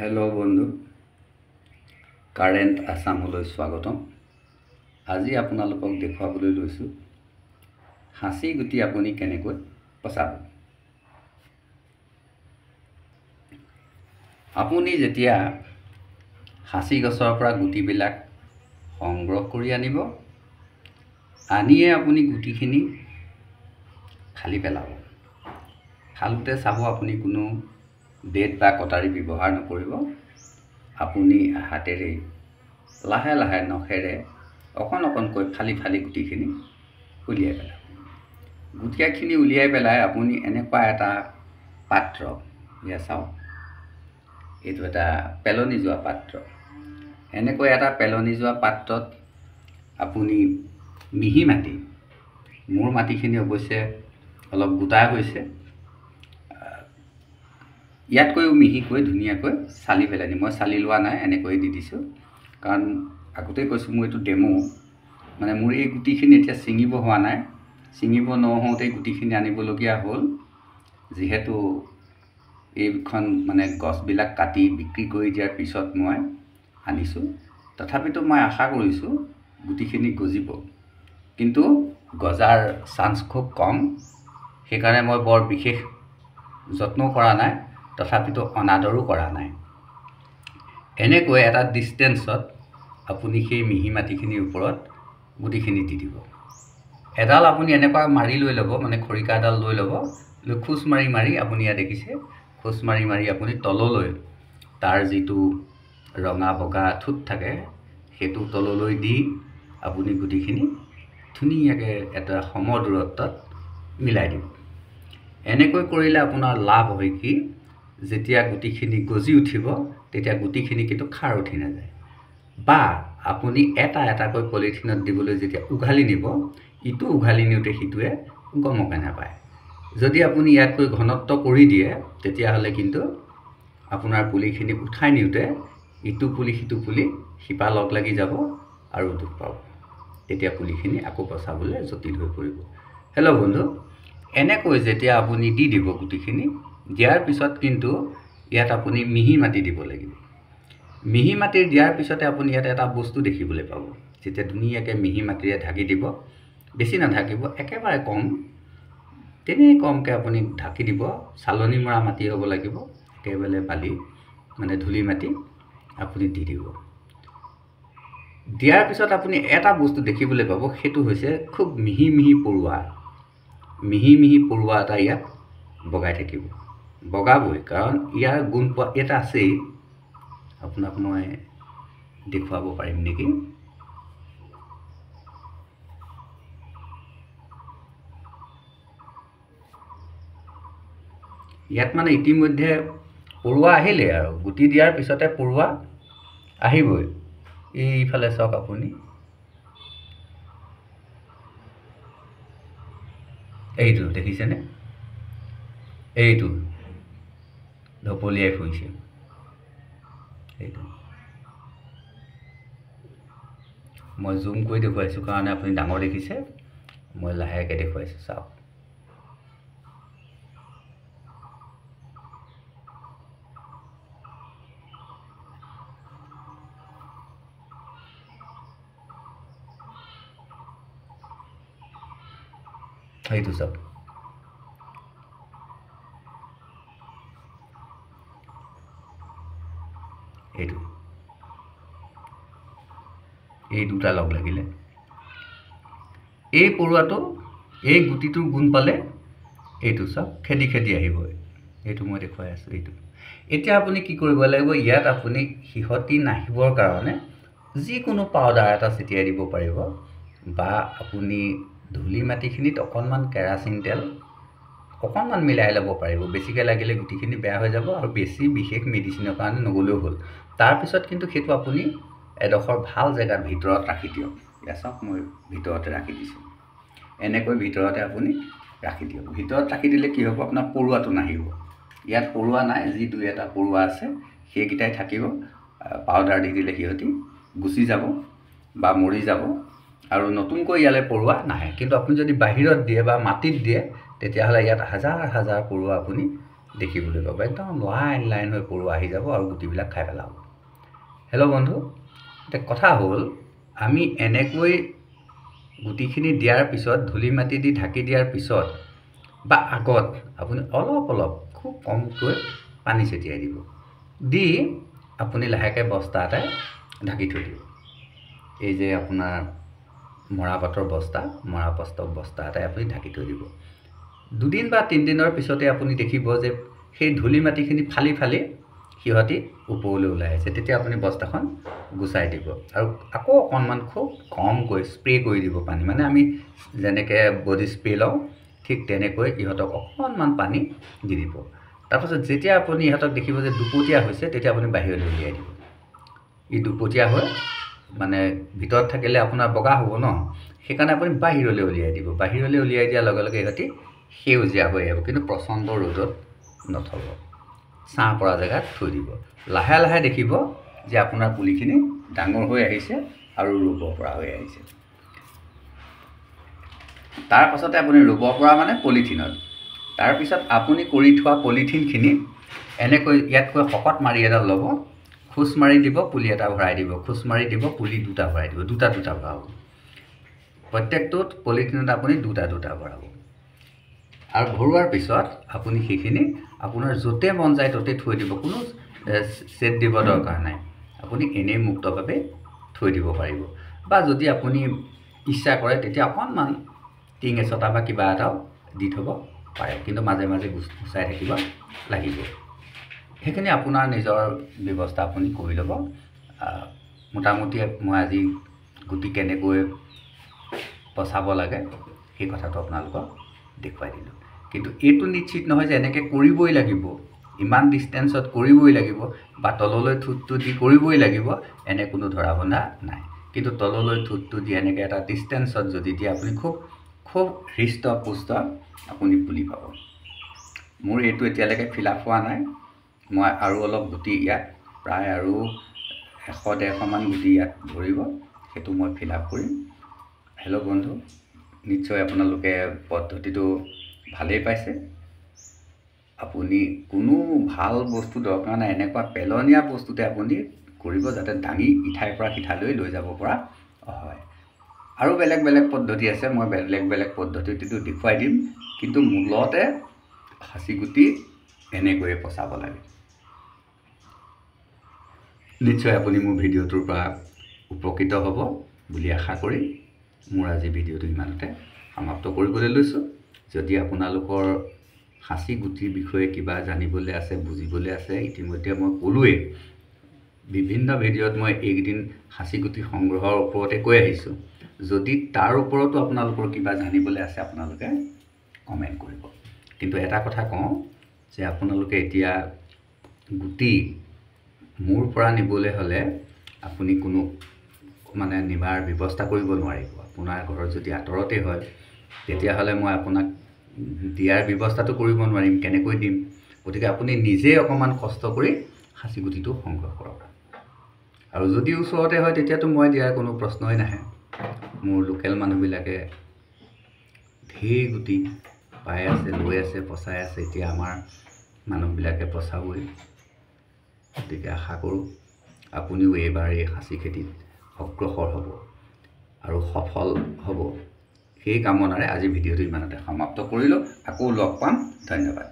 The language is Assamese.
হেল্ল' বন্ধু, কাৰেণ্ট আছামলৈ স্বাগতম। আজি আপোনালোকক দেখুৱাবলৈ লৈছোঁ হাঁচি গুটি আপুনি কেনেকৈ পচাব। আপুনি যেতিয়া হাঁচি গছৰ পৰা গুটিবিলাক সংগ্ৰহ কৰি আনিব, আনিয়ে আপুনি গুটিখিনি ফালি পেলাব। ফালোতে চাব আপুনি কোনো বেট বা কটাৰী ব্যৱহাৰ নকৰিব। আপুনি হাতেৰে লাহে লাহে নখেৰে অকণ অকণকৈ ফালি ফালি গুটিখিনি উলিয়াই পেলাব। গুটিখিনি উলিয়াই পেলাই আপুনি এনেকুৱা এটা পাত্ৰ, ইয়া চাওক, এইটো এটা পেলনি যোৱা পাত্ৰ। এনেকৈ এটা পেলনি যোৱা পাত্ৰত আপুনি মিহি মাটি, মোৰ মাটিখিনি অৱশ্যে অলপ গোটা হৈছে, ইয়াতকৈও মিহিকৈ ধুনীয়াকৈ চালি পেলাই মই চালি লোৱা নাই, এনেকৈ দি দিছোঁ। কাৰণ আগতেই কৈছোঁ মোৰ এইটো ডেমো, মানে মোৰ এই গুটিখিনি এতিয়া ছিঙিব হোৱা নাই। ছিঙিব নহওঁতেই গুটিখিনি আনিবলগীয়া হ'ল, যিহেতু এইখন মানে গছবিলাক কাটি বিক্ৰী কৰি দিয়াৰ পিছত মই আনিছোঁ। তথাপিতো মই আশা কৰিছোঁ গুটিখিনি গজিব, কিন্তু গজাৰ চান্স খুব কম। সেইকাৰণে মই বৰ বিশেষ যত্ন কৰা নাই, তথাপিতো অনাদৰো কৰা নাই। এনেকৈ এটা ডিষ্টেঞ্চত আপুনি সেই মিহি মাটিখিনিৰ ওপৰত গুটিখিনি দি দিব। এডাল আপুনি এনেকুৱা মাৰি লৈ ল'ব, মানে খৰিকা এডাল লৈ ল'ব, লৈ খোজ মাৰি মাৰি, আপুনি ইয়াত দেখিছে, খোজ মাৰি মাৰি আপুনি তললৈ তাৰ যিটো ৰঙা বগা ঠোঁট থাকে সেইটো তললৈ দি আপুনি গুটিখিনি ধুনীয়াকৈ এটা সম দূৰত্বত মিলাই দিব। এনেকৈ কৰিলে আপোনাৰ লাভ হয় কি, যেতিয়া গুটিখিনি গজি উঠিব তেতিয়া গুটিখিনি কিন্তু খাৰ উঠি নাযায়। বা আপুনি এটা এটাকৈ পলিথিনত দিবলৈ যেতিয়া উঘালি নিব, ইটো উঘালি নিওঁতে সিটোৱে গমকে নাপায়। যদি আপুনি ইয়াতকৈ ঘনত্ব কৰি দিয়ে, তেতিয়াহ'লে কিন্তু আপোনাৰ পুলিখিনি উঠাই নিওঁতে ইটো পুলি সিটো পুলি শিপা লগ লাগি যাব আৰু দুখ পাব। তেতিয়া পুলিখিনি আকৌ বচাবলৈ জটিল হৈ পৰিব। হেল্ল' বন্ধু, এনেকৈ যেতিয়া আপুনি দি দিব গুটিখিনি, দিয়াৰ পিছত কিন্তু ইয়াত আপুনি মিহি মাটি দিব লাগিব। মিহি মাটি দিয়াৰ পিছতে আপুনি ইয়াত এটা বস্তু দেখিবলৈ পাব। যেতিয়া ধুনীয়াকৈ মিহি মাটিৰে ঢাকি দিব, বেছি নাঢাকিব, একেবাৰে কম, তেনেই কমকৈ আপুনি ঢাকি দিব। চালনি মৰা মাটি হ'ব লাগিব, একেবাৰে বালি মানে ধূলি মাটি আপুনি দি দিব। দিয়াৰ পিছত আপুনি এটা বস্তু দেখিবলৈ পাব, সেইটো হৈছে খুব মিহি মিহি পৰুৱা। মিহি মিহি পৰুৱা এটা ইয়াত বগাই থাকিব, বগাবই, কাৰণ ইয়াৰ গুণ এটা আছেই। আপোনাক মই দেখুৱাব পাৰিম নেকি? ইয়াত মানে ইতিমধ্যে পৰুৱা আহিলে, আৰু গুটি দিয়াৰ পিছতে পৰুৱা আহিবই। এইফালে চাওক আপুনি, এইটো দেখিছেনে? এইটো ঢপলিয়াই ফুৰিছে, এইটো মই জুম কৰি দেখুৱাইছোঁ কাৰণে আপুনি ডাঙৰ দেখিছে, মই লাহেকৈ দেখুৱাইছোঁ, চাওক। এইটো চাওক, এইটো এই দুটা লগ লাগিলে, এই পৰুৱাটো এই গুটিটোৰ গুণ পালে এইটো চাওক খেদি খেদি আহিব। এইটো মই দেখুৱাই আছোঁ। এইটো এতিয়া আপুনি কি কৰিব লাগিব, ইয়াত আপুনি সিহঁতি নাহিবৰ কাৰণে যিকোনো পাউডাৰ এটা ছটিয়াই দিব পাৰিব, বা আপুনি ধূলি মাটিখিনিত অকণমান কেৰাচিন তেল অকণমান মিলাই ল'ব পাৰিব। বেছিকৈ লাগিলে গুটিখিনি বেয়া হৈ যাব, আৰু বেছি বিশেষ মেডিচিনৰ কাৰণে নগ'লেও হ'ল। তাৰপিছত কিন্তু সেইটো আপুনি এডোখৰ ভাল জেগাত ভিতৰত ৰাখি দিয়ক। ইয়াত চাওক, মই ভিতৰতে ৰাখি দিছোঁ। এনেকৈ ভিতৰতে আপুনি ৰাখি দিয়ক। ভিতৰত ৰাখি দিলে কি হ'ব, আপোনাৰ পৰুৱাটো নাহিব। ইয়াত পৰুৱা নাই, যি দুই এটা পৰুৱা আছে সেইকেইটাই থাকিব। পাউডাৰ দি দিলে সিহঁতি গুচি যাব বা মৰি যাব, আৰু নতুনকৈ ইয়ালৈ পৰুৱা নাহে। কিন্তু আপুনি যদি বাহিৰত দিয়ে বা মাটিত দিয়ে, তেতিয়াহ'লে ইয়াত হাজাৰ হাজাৰ পৰুৱা আপুনি দেখিবলৈ পাব একদম লাইন লাইন হৈ পৰুৱা আহি যাব আৰু গুটিবিলাক খাই পেলাব। হেল্ল' বন্ধু, এতিয়া কথা হ'ল আমি এনেকৈ গুটিখিনি দিয়াৰ পিছত ধূলি মাটি দি ঢাকি দিয়াৰ পিছত বা আগত আপুনি অলপ অলপ খুব কমকৈ পানী ছটিয়াই দিব, দি আপুনি লাহেকৈ বস্তা এটাই ঢাকি থৈ দিব। এই যে আপোনাৰ মৰাপাটৰ বস্তা এটাই আপুনি ঢাকি থৈ দিব। 2 দিন বা 3 দিনৰ পিছতে আপুনি দেখিব যে সেই ধূলি মাটিখিনি ফালি ফালি সিহঁতি ওপৰলৈ ওলাই আহিছে। তেতিয়া আপুনি বস্তাখন গুচাই দিব আৰু আকৌ অকণমান খুব কমকৈ স্প্ৰে কৰি দিব পানী, মানে আমি যেনেকৈ বডি স্প্ৰে লওঁ ঠিক তেনেকৈ ইহঁতক অকণমান পানী দি দিব। তাৰপাছত যেতিয়া আপুনি ইহঁতক দেখিব যে দুপতীয়া হৈছে, তেতিয়া আপুনি বাহিৰলৈ উলিয়াই দিব। ই দুপতীয়া হৈ মানে ভিতৰত থাকিলে আপোনাৰ বগা হ'ব ন, সেইকাৰণে আপুনি বাহিৰলৈ উলিয়াই দিব। বাহিৰলৈ উলিয়াই দিয়াৰ লগে লগে ইহঁতি সেউজীয়া হৈ আহিব, কিন্তু প্ৰচণ্ড ৰ'দত নথব, ছাঁ পৰা জেগাত থৈ দিব। লাহে লাহে দেখিব যে আপোনাৰ পুলিখিনি ডাঙৰ হৈ আহিছে আৰু ৰুব পৰা হৈ আহিছে। তাৰ পাছতে আপুনি ৰুব পৰা মানে পলিথিনত। তাৰপিছত আপুনি কৰি থোৱা পলিথিনখিনি এনেকৈ ইয়াতকৈ শকত মাৰি এডাল ল'ব, খোজ মাৰি দিব, পুলি এটা ভৰাই দিব, খোজ মাৰি দিব, পুলি দুটা ভৰাই দিব, দুটা ভৰাব। প্ৰত্যেকটোত পলিথিনত আপুনি দুটা ভৰাব। আৰু ভৰোৱাৰ পিছত আপুনি সেইখিনি আপোনাৰ য'তে মন যায় ত'তে থৈ দিব, কোনো ছেট দিব দৰকাৰ নাই। আপুনি এনেই মুক্তভাৱে থৈ দিব পাৰিব, বা যদি আপুনি ইচ্ছা কৰে তেতিয়া অকণমান টিং এচটা বা কিবা এটাও দি থ'ব পাৰে, কিন্তু মাজে মাজে গুচাই থাকিব লাগিব। সেইখিনি আপোনাৰ নিজৰ ব্যৱস্থা আপুনি কৰি ল'ব। মোটামুটি মই আজি গুটি কেনেকৈ পচাব লাগে সেই কথাটো আপোনালোকক দেখুৱাই দিলোঁ। কিন্তু এইটো নিশ্চিত নহয় যে এনেকৈ কৰিবই লাগিব, ইমান ডিষ্টেঞ্চত কৰিবই লাগিব বা তললৈ ঠোঁটটো দি কৰিবই লাগিব, এনে কোনো ধৰা বন্ধা নাই। কিন্তু তললৈ ঠোঁটটো দি এনেকৈ এটা ডিষ্টেঞ্চত যদি দিয়ে আপুনি খুব হৃষ্ট পুষ্ট আপুনি পুলি পাব। মোৰ এইটো এতিয়ালৈকে ফিল আপ হোৱা নাই। মই আৰু অলপ গুটি ইয়াত প্ৰায় আৰু 100-150 মান গুটি ইয়াত ধৰিব, সেইটো মই ফিল আপ কৰিম। হেল্ল' বন্ধু, নিশ্চয় আপোনালোকে পদ্ধতিটো ভালেই পাইছে। আপুনি কোনো ভাল বস্তু দৰকাৰ নাই, এনেকুৱা পেলনীয়া বস্তুতে আপুনি কৰিব যাতে দাঙি ইঠাইৰ পৰা সিঠাইলৈ লৈ যাব পৰা হয়। আৰু বেলেগ বেলেগ পদ্ধতি আছে, মই বেলেগ পদ্ধতিটো দেখুৱাই দিম, কিন্তু মূলতে সাঁচি গুটি এনেকৈয়ে পচাব লাগে। নিশ্চয় আপুনি মোৰ ভিডিঅ'টোৰ পৰা উপকৃত হ'ব বুলি আশা কৰি মোৰ আজি ভিডিঅ'টো ইমানতে সমাপ্ত কৰিবলৈ লৈছোঁ। যদি আপোনালোকৰ সাঁচি গুটিৰ বিষয়ে কিবা জানিবলৈ আছে, বুজিবলৈ আছে, ইতিমধ্যে মই ক'লোৱেই, বিভিন্ন ভিডিঅ'ত মই এইকেইদিন সাঁচি গুটি সংগ্ৰহৰ ওপৰতে কৈ আহিছোঁ। যদি তাৰ ওপৰতো আপোনালোকৰ কিবা জানিবলৈ আছে আপোনালোকে কমেণ্ট কৰিব। কিন্তু এটা কথা কওঁ যে আপোনালোকে এতিয়া গুটি মোৰ পৰা নিবলৈ হ'লে আপুনি কোনো মানে নিবাৰ ব্যৱস্থা কৰিব নোৱাৰিব। আপোনাৰ ঘৰত যদি আঁতৰতে হয় তেতিয়াহ'লে মই আপোনাক দিয়াৰ ব্যৱস্থাটো কৰিব নোৱাৰিম, কেনেকৈ দিম। গতিকে আপুনি নিজে অকণমান কষ্ট কৰি সাঁচি গুটিটো সংগ্ৰহ কৰক। আৰু যদি ওচৰতে হয় তেতিয়াতো মই দিয়াৰ কোনো প্ৰশ্নই নাহে। মোৰ লোকেল মানুহবিলাকে ঢেৰ গুটি পাই আছে, লৈ আছে, পচাই আছে। এতিয়া আমাৰ মানুহবিলাকে পচাবই। গতিকে আশা কৰোঁ আপুনিও এইবাৰ এই সাঁচি খেতিত অগ্ৰসৰ হ'ব আৰু সফল হ'ব। সেই কামনাৰে আজি ভিডিঅ'টো ইমানতে সমাপ্ত কৰিলোঁ। আকৌ লগ পাম। ধন্যবাদ।